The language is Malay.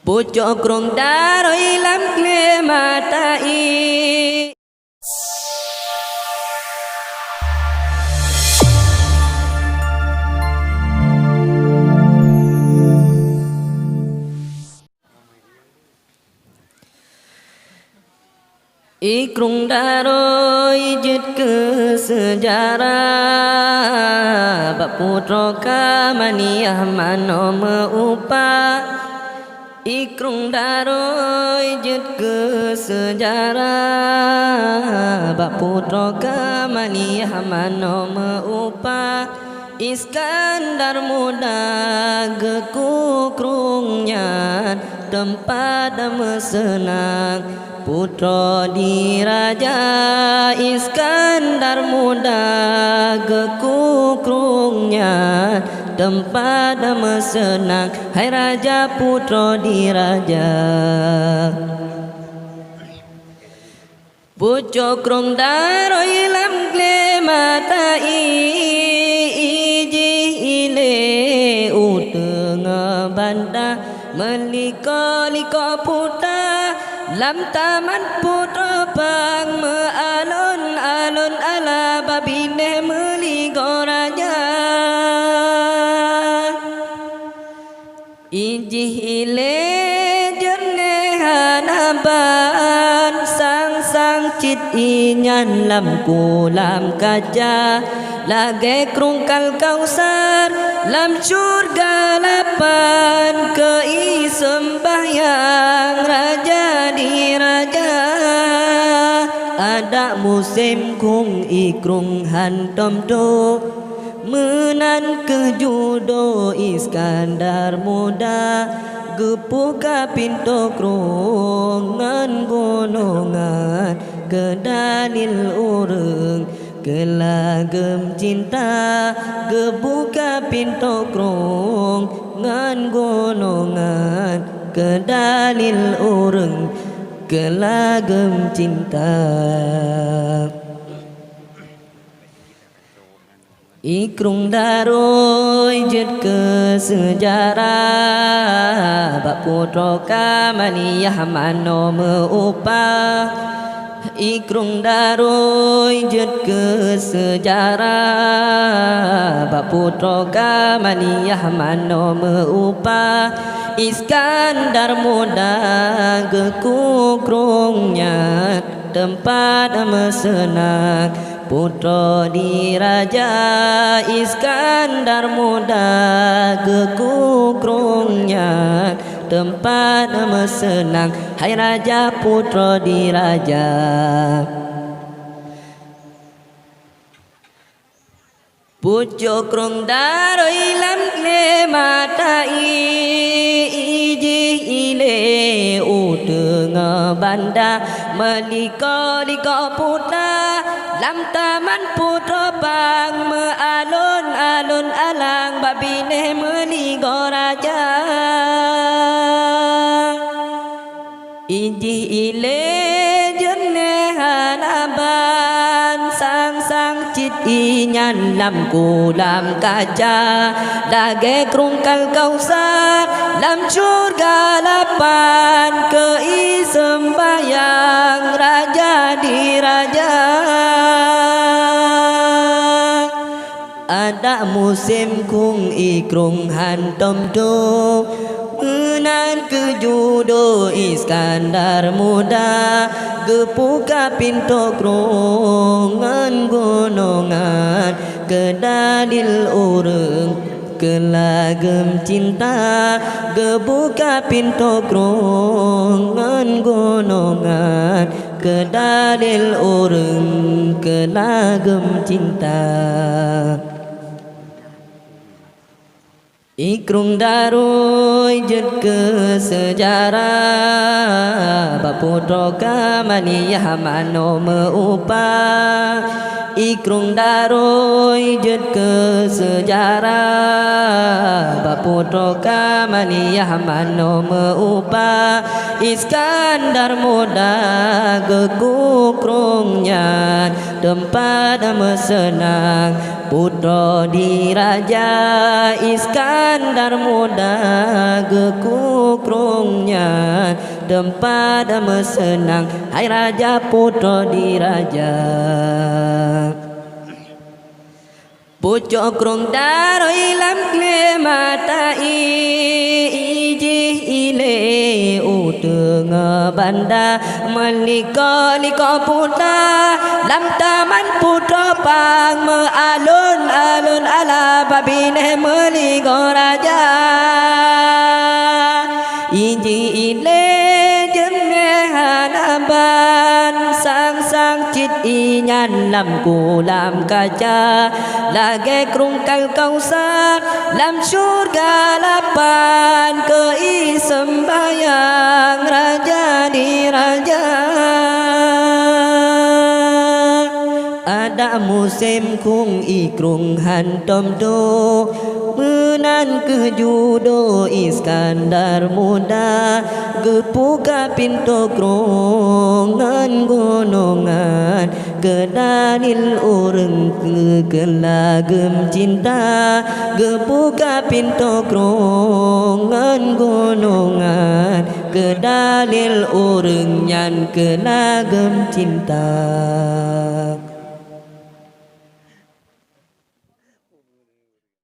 Pucuk krung daroi lam kle matai. Ikrung daroi jit ke sejarah bab putra kamaniah mano meupa. Ikrung daroi jit ke sejarah bab putra kamaniah mano meupa. Iskandar muda gekukrungnya tempat mesenang putra diraja. Iskandar muda gekukrungnya tempat mesenang hai raja putra diraja. Pucuk krung daroi lam kle matai banda meliko-liko putra lam taman putra bang mealun-alun ala babine meliko raja. Ijih ile jene hanaban sang cit inyan lam kulam kaca lage krungkal kausar lam surga lapan kei sembahyang raja di raja. Ada musim kung ikrung hantom do menan ke judo Iskandar muda gepuka pintu krungan gunungan ke dalil ureng kelagem cinta gebuka pintu krungan gunungan ke dalil ureng kelagem cinta. Ikrung daroi jit ke sejarah bab putra kamaniah mano meupa. Ikrung daroi jit ke sejarah bab putra kamaniah mano meupa. Iskandar muda gekukrungnya tempat mesenang putra diraja. Iskandar muda gekukrungnya tempat mesenang hai raja putra diraja. Pucuk krung daroi lam kle matai ijih ile udeng banda meliko-liko putra lam taman putra bang mealun-alun alang babine meliko raja. Ijih ile jene hanaban sang cit inyan lam kulam kaca lage krungkal kausar lam surga lapan kei sembahyang raja di raja. Ada musim kung ikrung hantom do menan ke judo Iskandar muda gepuka pintu krungan gunungan ke dalil ureng kelagem cinta gebuka pintu krungan gunungan ke dalil ureng kelagem cinta. Ikrung daroi jit ke sejarah bab putra kamaniah mano meupa. Ikrung daroi jit ke sejarah bab putra kamaniah mano meupa. Iskandar muda gekukrungnya tempat mesenang putra diraja Iskandar Muda gekukrungnya tempat mesenang hai raja putra diraja pucuk krung daro ilam kle mata ijih ile uteng banda meliko liko putra lam taman putra pang me alun alun ala babine meliko raja ijih ile jemne hanaban sang sang chit y nhan làm cụ làm kaca lage krung kal kausar lam surga lapan ke i sembayang raja di raja ada musim kung ikrung hantom do menan ke judo Iskandar Muda gepuka pintu krongan gonongan kedanil ureng kelagem cinta gepuka pintu krongan gonongan kedalil ureng nyan kelagem cinta